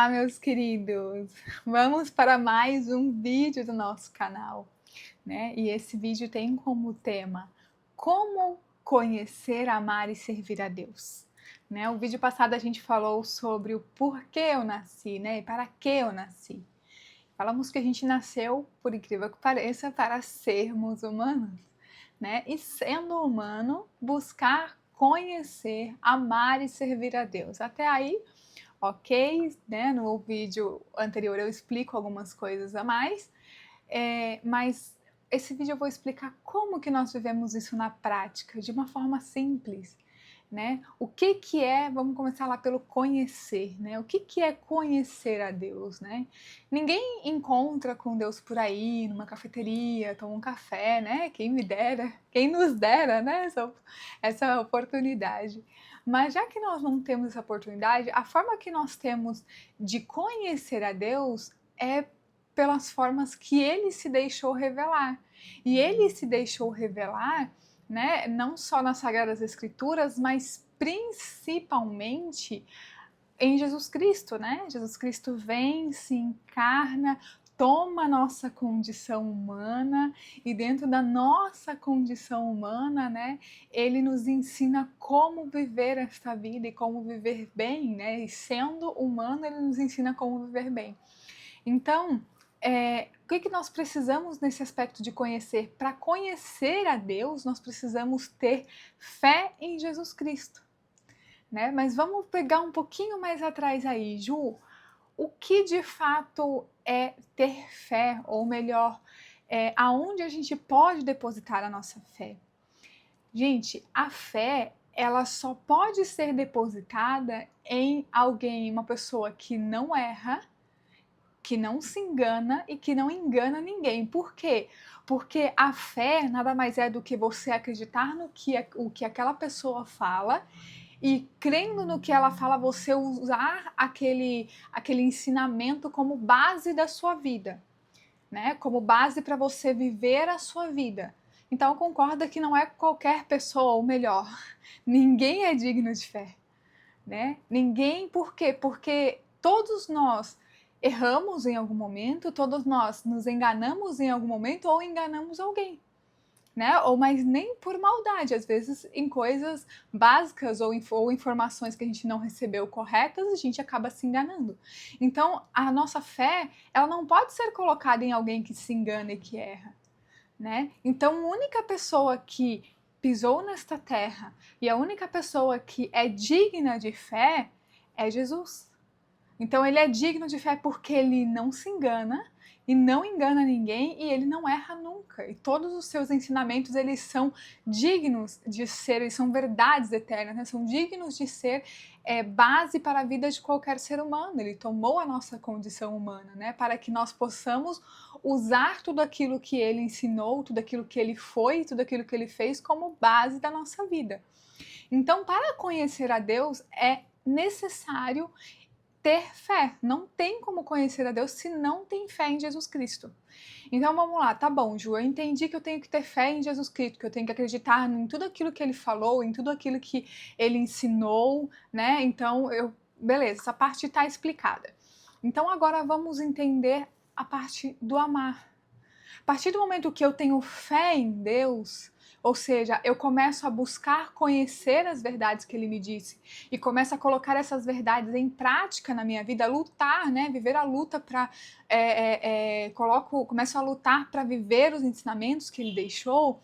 Olá, meus queridos! Vamos para mais um vídeo do nosso canal, né? E esse vídeo tem como tema como conhecer, amar e servir a Deus. Né? O vídeo passado a gente falou sobre o porquê eu nasci, né? E para que eu nasci. Falamos que a gente nasceu, por incrível que pareça, para sermos humanos, né? E sendo humano, buscar conhecer, amar e servir a Deus. Até aí, ok, né? No vídeo anterior eu explico algumas coisas a mais, mas esse vídeo eu vou explicar como que nós vivemos isso na prática, de uma forma simples, né? O que que é, vamos começar lá pelo conhecer, né? O que que é conhecer a Deus, né? Ninguém encontra com Deus por aí, numa cafeteria, toma um café, né? Quem me dera, quem nos dera, né? Essa oportunidade. Mas já que nós não temos essa oportunidade, a forma que nós temos de conhecer a Deus é pelas formas que Ele se deixou revelar. E Ele se deixou revelar, né, não só nas Sagradas Escrituras, mas principalmente em Jesus Cristo, né? Jesus Cristo vem, se encarna, toma a nossa condição humana e dentro da nossa condição humana, né, ele nos ensina como viver esta vida e como viver bem, né? E sendo humano, ele nos ensina como viver bem. Então, o que nós precisamos nesse aspecto de conhecer? Para conhecer a Deus, nós precisamos ter fé em Jesus Cristo, né? Mas vamos pegar um pouquinho mais atrás aí, Ju. O que de fato é ter fé? Ou melhor, aonde a gente pode depositar a nossa fé? Gente, a fé, ela só pode ser depositada em alguém, uma pessoa que não erra, que não se engana e que não engana ninguém. Por quê? Porque a fé nada mais é do que você acreditar no que o que aquela pessoa fala e crendo no que ela fala, você usar aquele ensinamento como base da sua vida, né? Como base para você viver a sua vida. Então concorda que não é qualquer pessoa, ou melhor, ninguém é digno de fé, né? Ninguém, por quê? Porque todos nós erramos em algum momento, todos nós nos enganamos em algum momento ou enganamos alguém, né? Ou mas nem por maldade, às vezes em coisas básicas ou informações que a gente não recebeu corretas, a gente acaba se enganando. Então, a nossa fé, ela não pode ser colocada em alguém que se engana e que erra, né? Então, a única pessoa que pisou nesta terra e a única pessoa que é digna de fé é Jesus. Então ele é digno de fé porque ele não se engana e não engana ninguém e ele não erra nunca. E todos os seus ensinamentos, eles são dignos de ser, eles são verdades eternas, né? São dignos de ser base para a vida de qualquer ser humano. Ele tomou a nossa condição humana, né? Para que nós possamos usar tudo aquilo que ele ensinou, tudo aquilo que ele foi, tudo aquilo que ele fez como base da nossa vida. Então, para conhecer a Deus, é necessário ter fé. Não tem como conhecer a Deus se não tem fé em Jesus Cristo. Então vamos lá, tá bom, Ju, eu entendi que eu tenho que ter fé em Jesus Cristo, que eu tenho que acreditar em tudo aquilo que ele falou, em tudo aquilo que ele ensinou, né? Então, beleza, essa parte está explicada. Então agora vamos entender a parte do amar. A partir do momento que eu tenho fé em Deus, ou seja, eu começo a buscar conhecer as verdades que Ele me disse e começo a colocar essas verdades em prática na minha vida, lutar, né? Viver a luta para começo a lutar para viver os ensinamentos que Ele deixou.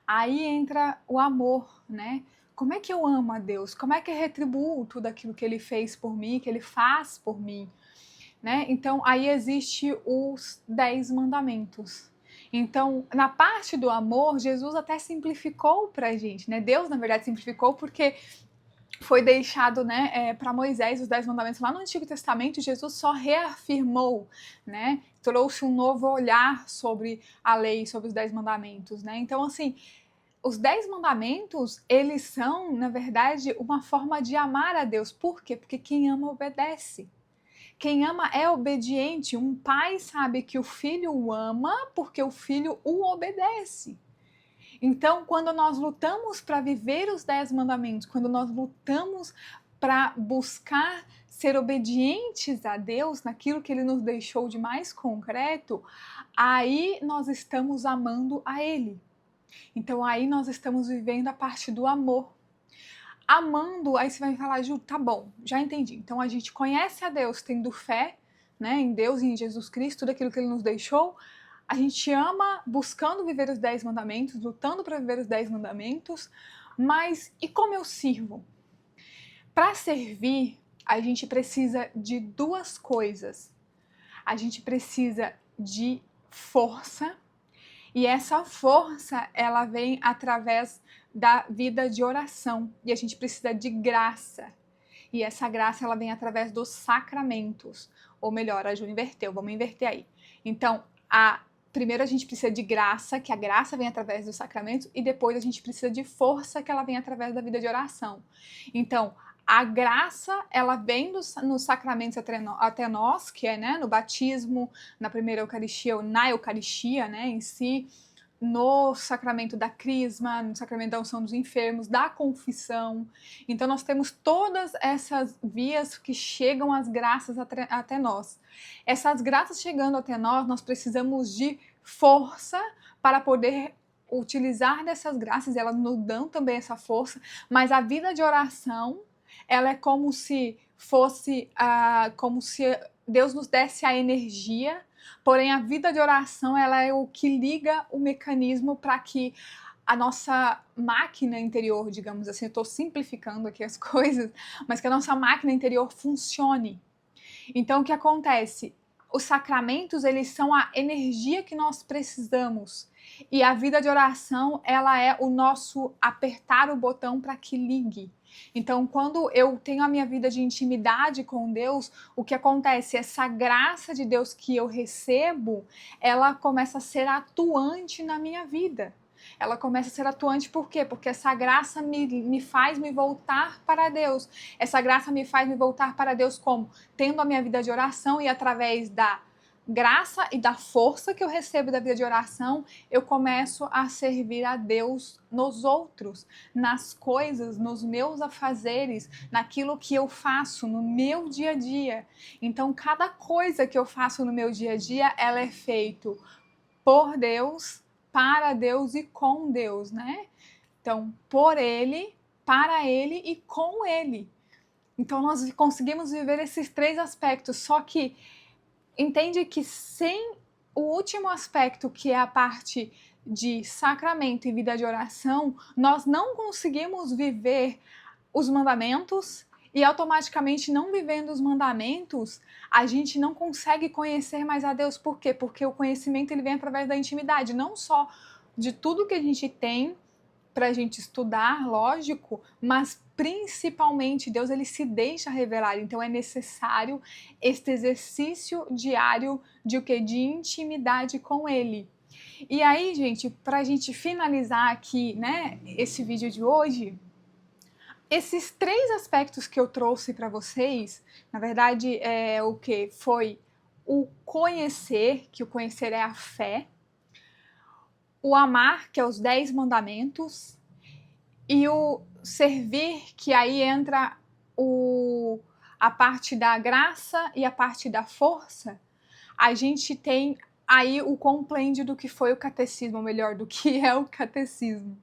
Aí entra o amor, né? Como é que eu amo a Deus? Como é que eu retribuo tudo aquilo que Ele fez por mim, que Ele faz por mim? Né? Então, aí existe os 10 mandamentos. Então, na parte do amor, Jesus até simplificou para a gente, né? Deus, na verdade, simplificou porque foi deixado, né, para Moisés os 10 mandamentos lá no Antigo Testamento. Jesus só reafirmou, né? Trouxe um novo olhar sobre a lei, sobre os 10 mandamentos, né? Então, assim, os 10 mandamentos, eles são, na verdade, uma forma de amar a Deus. Por quê? Porque quem ama obedece. Quem ama é obediente. Um pai sabe que o filho o ama porque o filho o obedece. Então, quando nós lutamos para viver os 10 mandamentos, quando nós lutamos para buscar ser obedientes a Deus naquilo que Ele nos deixou de mais concreto, aí nós estamos amando a Ele. Então aí nós estamos vivendo a parte do amor. Amando, aí você vai me falar, Ju, tá bom, já entendi. Então a gente conhece a Deus tendo fé, né, em Deus e em Jesus Cristo, tudo aquilo que Ele nos deixou. A gente ama buscando viver os 10 mandamentos, lutando para viver os 10 mandamentos, mas e como eu sirvo? Para servir, a gente precisa de duas coisas. A gente precisa de força, e essa força, ela vem através da vida de oração, e a gente precisa de graça. E essa graça, ela vem através dos sacramentos. Ou melhor, a Ju inverteu, vamos inverter aí. Então, primeiro a gente precisa de graça, que a graça vem através dos sacramentos, e depois a gente precisa de força, que ela vem através da vida de oração. Então, a graça, ela vem nos sacramentos até nós, que é, né, no batismo, na primeira Eucaristia, ou na Eucaristia, né, em si, no sacramento da crisma, no sacramento da unção dos enfermos, da confissão. Então nós temos todas essas vias que chegam as graças até nós. Essas graças chegando até nós, nós precisamos de força para poder utilizar dessas graças, elas nos dão também essa força, mas a vida de oração, ela é como se fosse, como se Deus nos desse a energia, porém a vida de oração, ela é o que liga o mecanismo para que a nossa máquina interior, digamos assim, eu estou simplificando aqui as coisas, mas que a nossa máquina interior funcione. Então o que acontece? Os sacramentos, eles são a energia que nós precisamos, e a vida de oração, ela é o nosso apertar o botão para que ligue. Então, quando eu tenho a minha vida de intimidade com Deus, o que acontece? Essa graça de Deus que eu recebo, ela começa a ser atuante na minha vida. Ela começa a ser atuante por quê? Porque essa graça me faz me voltar para Deus. Essa graça me faz me voltar para Deus como? Tendo a minha vida de oração, e através da graça e da força que eu recebo da vida de oração, eu começo a servir a Deus nos outros, nas coisas, nos meus afazeres, naquilo que eu faço no meu dia a dia. Então, cada coisa que eu faço no meu dia a dia, ela é feita por Deus, para Deus e com Deus, né? Então, por Ele, para Ele e com Ele. Então, nós conseguimos viver esses três aspectos, só que entende que sem o último aspecto, que é a parte de sacramento e vida de oração, nós não conseguimos viver os mandamentos, e automaticamente, não vivendo os mandamentos, a gente não consegue conhecer mais a Deus. Por quê? Porque o conhecimento, ele vem através da intimidade, não só de tudo que a gente tem para a gente estudar, lógico, mas principalmente Deus, ele se deixa revelar. Então é necessário este exercício diário de o quê? De intimidade com Ele. E aí, gente, para a gente finalizar aqui, né, esse vídeo de hoje, esses três aspectos que eu trouxe para vocês, na verdade, o que foi o conhecer, que o conhecer é a fé, o amar, que é os 10 mandamentos, e o servir, que aí entra a parte da graça e a parte da força. A gente tem aí o complêndio do que foi o catecismo, ou melhor, do que é o catecismo.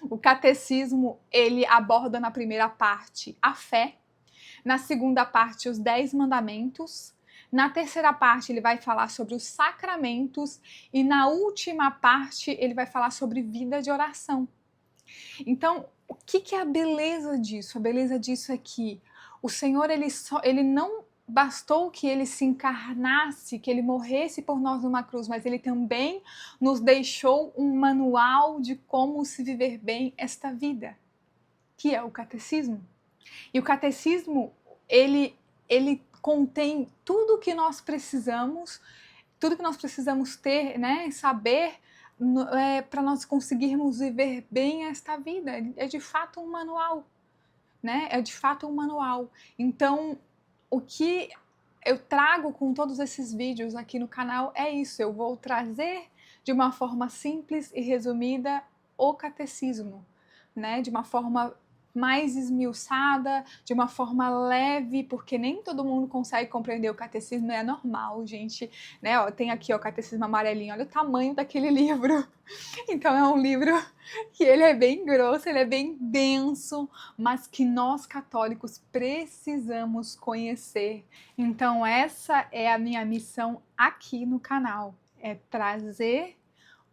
O catecismo, ele aborda na primeira parte a fé, na segunda parte os 10 mandamentos, na terceira parte ele vai falar sobre os sacramentos, e na última parte ele vai falar sobre vida de oração. Então, o que é a beleza disso? A beleza disso é que o Senhor, ele não bastou que ele se encarnasse, que ele morresse por nós numa cruz, mas ele também nos deixou um manual de como se viver bem esta vida, que é o catecismo. E o catecismo, ele contém tudo que nós precisamos ter, né, saber, para nós conseguirmos viver bem esta vida. É de fato um manual, né? É de fato um manual. Então, o que eu trago com todos esses vídeos aqui no canal é isso. Eu vou trazer de uma forma simples e resumida o catecismo, né? De uma forma mais esmiuçada, de uma forma leve, porque nem todo mundo consegue compreender o catecismo, é normal, gente, né? Ó, tem aqui ó, o catecismo amarelinho, olha o tamanho daquele livro. Então é um livro que ele é bem grosso, ele é bem denso, mas que nós católicos precisamos conhecer. Então essa é a minha missão aqui no canal, é trazer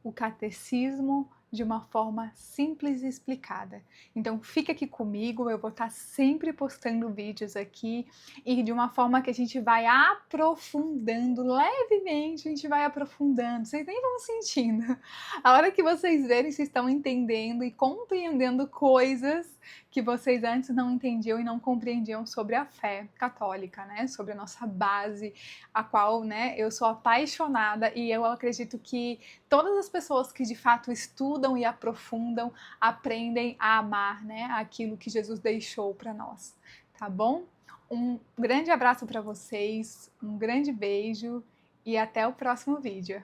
o catecismo de uma forma simples e explicada. Então fica aqui comigo, eu vou estar sempre postando vídeos aqui e de uma forma que a gente vai aprofundando levemente, a gente vai aprofundando, vocês nem vão sentindo. A hora que vocês verem, vocês estão entendendo e compreendendo coisas que vocês antes não entendiam e não compreendiam sobre a fé católica, né? Sobre a nossa base, a qual, né, eu sou apaixonada e eu acredito que todas as pessoas que de fato estudam e aprofundam aprendem a amar, né, aquilo que Jesus deixou para nós, tá bom? Um grande abraço para vocês, um grande beijo e até o próximo vídeo.